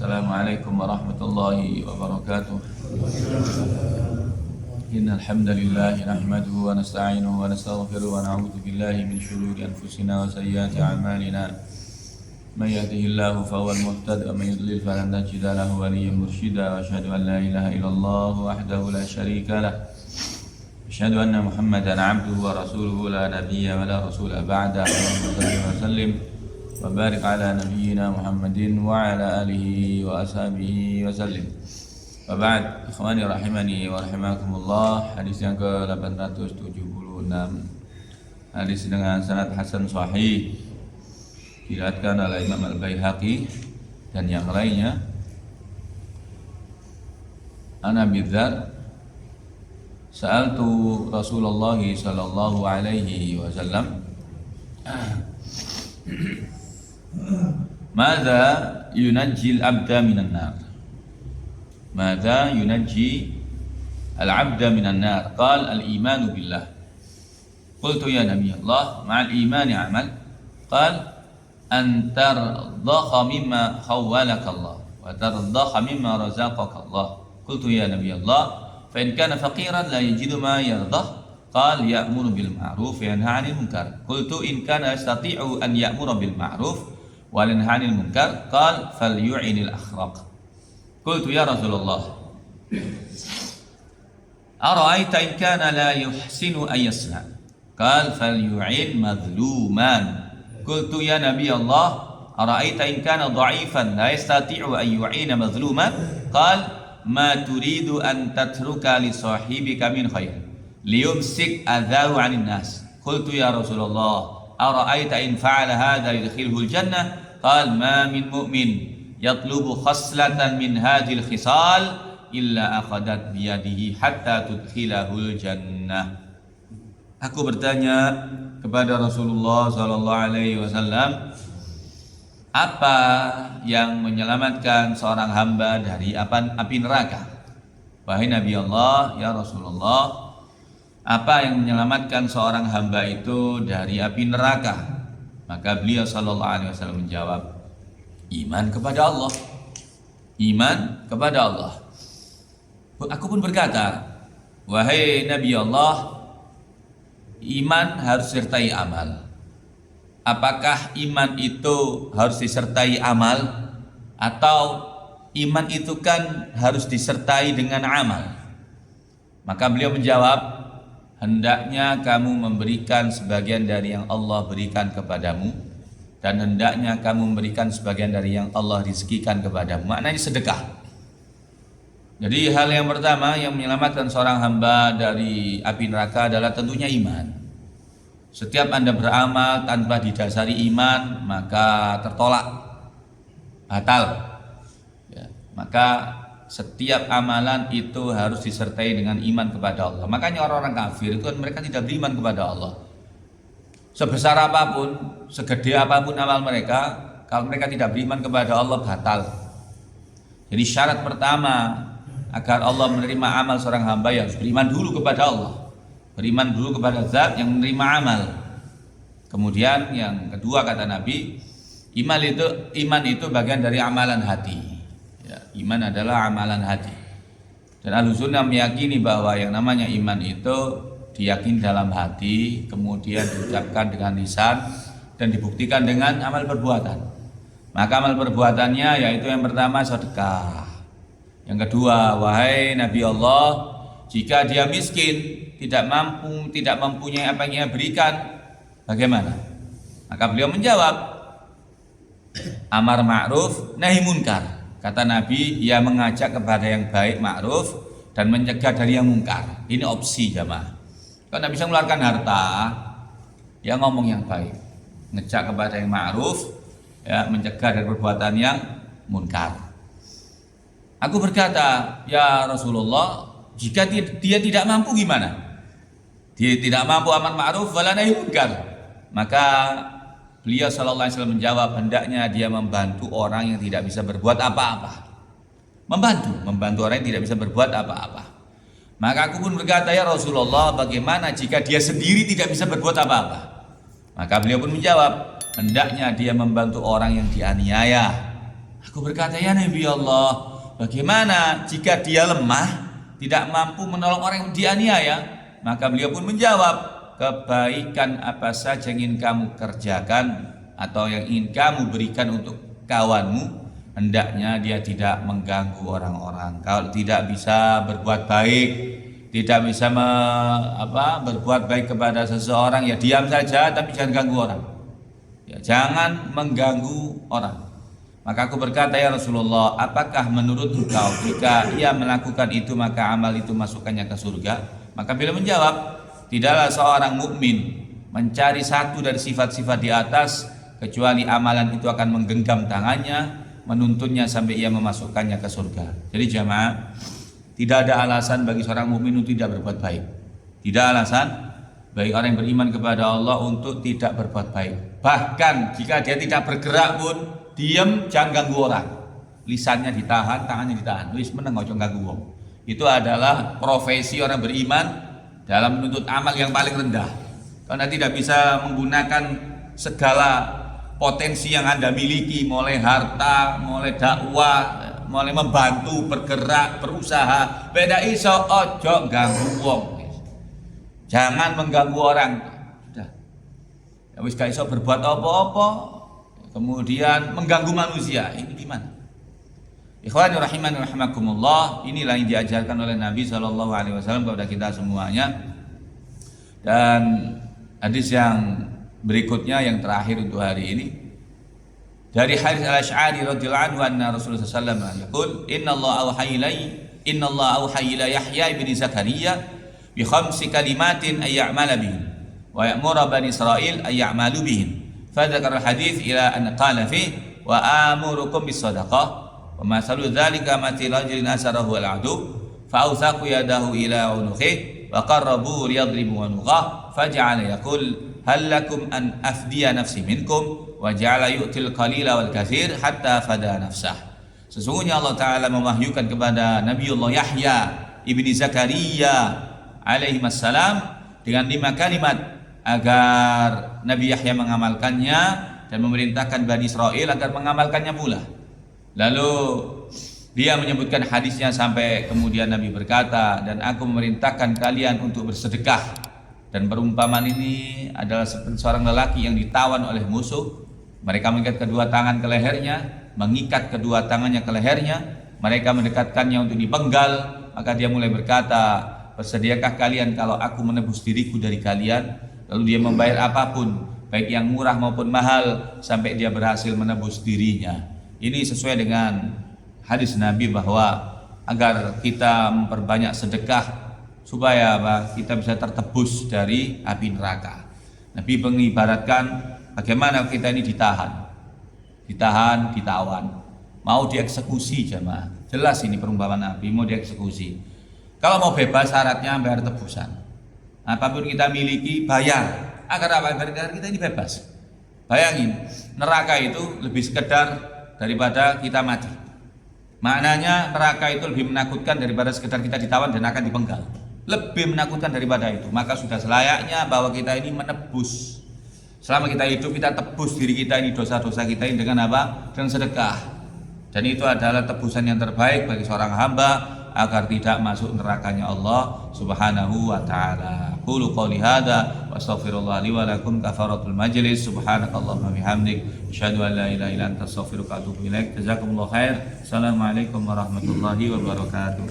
Assalamualaikum warahmatullahi wabarakatuh. Innal hamdalillah nahmaduhu wa nasta'inuhu wa nastaghfiruhu wa na'udzu billahi min shururi anfusina wa sayyiati a'malina. May yahdihillahu fahuwal muhtadi wa may yudlil falan tajida lahu waliyyan mursyida wa asyhadu an la ilaha illallah wahdahu la syarika lah. Asyhadu anna Muhammadan 'abduhu wa rasuluhu la nabiyya wa la rasula ba'da. Allahumma shalli wa sallim wa barik ala nabiyyina Muhammadin wa ala alihi wa ashabihi wa sallim. Wa ba'd, ikhwani rahimani wa rahimakumullah. Hadis yang ke-876, hadis dengan sanad hasan sahih, diriwayatkan oleh Imam Al-Baihaqi dan yang lainnya. An Abi Dzar, sa'altu Rasulullah sallallahu alaihi wasallam, madza yunajji al-'abda minan nar? Madza yunajji al-'abda minan nar? Qala al-imanu billah. Qultu ya Nabi Allah, ma'al imani 'amal? Qala an tardakha mimma khawwalaka Allah wa tardakha mimma razaqaka Allah. Qultu ya Nabi Allah, fa in kana faqiran la yajidu ma yardah? Qala ya'muru bil ma'ruf wa yanha 'anil munkar. Qultu in kana yastati'u an ya'mura bil ma'ruf wa yanha 'anil munkar? Qala falyu'inil akhraq. Qultu ya Rasulullah, ara'aita in kana la yuhsinu an yasna? Qala falyu'in madhluman. Qultu ya Nabi Allah, ara'aita in kana dha'ifan la yastati'u an yu'ina madhluman? Qala ma turidu an tatruka li sahibika min khair liyumsik adhahu 'anil nas. Qultu ya Rasulullah, ara'aita in fa'ala hadha yudkhilhu al-jannah? Qala ma min mu'min yatlubu khaslatan min hadhil khisal illa akhadat biyadihi hatta tudkhilahu al-jannah. Aku bertanya kepada Rasulullah sallallahu alaihi wasallam, apa yang menyelamatkan seorang hamba dari api neraka? Wahai Nabi Allah, ya Rasulullah, apa yang menyelamatkan seorang hamba itu dari api neraka? Maka beliau sallallahu alaihi wasallam menjawab, iman kepada Allah. Iman kepada Allah. Aku pun berkata, wahai Nabi Allah, iman harus disertai amal. Apakah iman itu harus disertai amal, atau iman itu kan harus disertai dengan amal? Maka beliau menjawab, hendaknya kamu memberikan sebagian dari yang Allah berikan kepadamu, dan hendaknya kamu memberikan sebagian dari yang Allah rezekikan kepadamu. Maknanya sedekah. Jadi hal yang pertama yang menyelamatkan seorang hamba dari api neraka adalah tentunya iman. Setiap Anda beramal tanpa didasari iman, maka tertolak, batal ya. Maka setiap amalan itu harus disertai dengan iman kepada Allah. Makanya orang-orang kafir itu kan mereka tidak beriman kepada Allah. Sebesar apapun, segede apapun amal mereka, kalau mereka tidak beriman kepada Allah, batal. Jadi syarat pertama agar Allah menerima amal seorang hamba, yang harus beriman dulu kepada Allah, beriman dulu kepada zat yang menerima amal. Kemudian yang kedua, kata Nabi, iman itu bagian dari amalan hati ya, iman adalah amalan hati. Dan Ahlussunnah meyakini bahwa yang namanya iman itu diyakini dalam hati, kemudian diucapkan dengan lisan, dan dibuktikan dengan amal perbuatan. Maka amal perbuatannya yaitu yang pertama sedekah. Yang kedua, wahai Nabi Allah, jika dia miskin, tidak mempunyai apa yang ia berikan, bagaimana? Maka beliau menjawab, amar ma'ruf nahi munkar. Kata Nabi, ia mengajak kepada yang baik, ma'ruf, dan mencegah dari yang munkar. Ini opsi jamaah. Kalau tidak bisa mengeluarkan harta, dia ngomong yang baik, ngejak kepada yang ma'ruf ya, mencegah dari perbuatan yang munkar. Aku berkata, ya Rasulullah, jika dia tidak mampu gimana? Dia tidak mampu amar ma'ruf wala nahi munkar. Maka beliau sallallahu alaihi wasallam menjawab, hendaknya dia membantu orang yang tidak bisa berbuat apa-apa. Membantu orang yang tidak bisa berbuat apa-apa. Maka aku pun berkata, ya Rasulullah, bagaimana jika dia sendiri tidak bisa berbuat apa-apa? Maka beliau pun menjawab, hendaknya dia membantu orang yang dianiaya. Aku berkata, ya Nabi Allah, bagaimana jika dia lemah, tidak mampu menolong orang yang dianiaya? Maka beliau pun menjawab, kebaikan apa saja yang ingin kamu kerjakan atau yang ingin kamu berikan untuk kawanmu, hendaknya dia tidak mengganggu orang-orang. Kalau tidak bisa berbuat baik, tidak bisa berbuat baik kepada seseorang, ya diam saja, tapi jangan ganggu orang. Ya, jangan mengganggu orang. Maka aku berkata, ya Rasulullah, apakah menurut engkau jika ia melakukan itu maka amal itu masukkannya ke surga? Maka beliau menjawab, tidaklah seorang mukmin mencari satu dari sifat-sifat di atas kecuali amalan itu akan menggenggam tangannya, menuntunnya sampai ia memasukkannya ke surga. Jadi jamaah, tidak ada alasan bagi seorang mukmin untuk tidak berbuat baik. Tidak alasan bagi orang yang beriman kepada Allah untuk tidak berbuat baik. Bahkan jika dia tidak bergerak pun, diam, jangan ganggu orang. Lisannya ditahan, tangannya ditahan. Wis meneng ojo ganggu wong. Itu adalah profesi orang beriman dalam menuntut amal yang paling rendah. Karena tidak bisa menggunakan segala potensi yang Anda miliki, mulai harta, mulai dakwah, mulai membantu, bergerak, berusaha. Beda iso ojo ganggu wong. Jangan mengganggu orang. Sudah. Ya wis gak iso berbuat apa-apa, kemudian mengganggu manusia, ini gimana? Ikhwani rahimani rahimakumullah, inilah yang diajarkan oleh Nabi SAW kepada kita semuanya. Dan hadis yang berikutnya, yang terakhir untuk hari ini, dari Harits Al-Asy'ari radhiyallahu anhu, anna Rasulullah sallallahu alaihi wasallam yaqul, inna Allah auha ila Yahya ibn Zakaria bi khamsi kalimatin ay ya'mala bihin wa ya'muru bani Israil ay ya'malu bihin. فذكر الحديث إلى أن قال فيه وآمركم بالصدقة ومثل ذلك مثل رجل أسره العدو فأوثق يده إلى عنقه وقربوا ليضرب عنقه فجعل يقول هل لكم أن أفدي نفسي منكم وجعل يؤتي القليل والكثير حتى فدى نفسه. Sesungguhnya Allah Ta'ala mewahyukan kepada Nabiullah Yahya ibni Zakaria alaihi wassalam dengan 5 kalimat agar Nabi Yahya mengamalkannya dan memerintahkan Bani Israel agar mengamalkannya pula. Lalu dia menyebutkan hadisnya sampai kemudian Nabi berkata, dan aku memerintahkan kalian untuk bersedekah. Dan perumpamaan ini adalah seperti seorang lelaki yang ditawan oleh musuh. Mereka mengikat kedua tangan ke lehernya, mengikat kedua tangannya ke lehernya, mereka mendekatkannya untuk dipenggal. Maka dia mulai berkata, bersediakah kalian kalau aku menebus diriku dari kalian? Lalu dia membayar apapun, baik yang murah maupun mahal, sampai dia berhasil menebus dirinya. Ini sesuai dengan hadis Nabi bahwa agar kita memperbanyak sedekah supaya kita bisa tertebus dari api neraka. Nabi mengibaratkan bagaimana kita ini ditawan, mau dieksekusi jemaah. Jelas ini perumpamaan Nabi, mau dieksekusi. Kalau mau bebas syaratnya bayar tebusan. Apapun kita miliki bayar, agar apa? Agar kita ini bebas. Bayangin, neraka itu lebih sekedar daripada kita mati. Maknanya neraka itu lebih menakutkan daripada sekedar kita ditawan dan akan dipenggal. Lebih menakutkan daripada itu. Maka sudah selayaknya bahwa kita ini menebus. Selama kita hidup, kita tebus diri kita ini, dosa-dosa kita ini dengan apa? Dengan sedekah. Dan itu adalah tebusan yang terbaik bagi seorang hamba agar tidak masuk nerakanya Allah Subhanahu wa taala. Qulu qouli hadza wa astaghfirullah li wa lakum kafaratul majlis. Subhanakallahumma bihamdik asyhadu an la ilaha illa anta astaghfiruka wa atubu ilaik. Jazakumullahu khair. Assalamualaikum warahmatullahi wabarakatuh.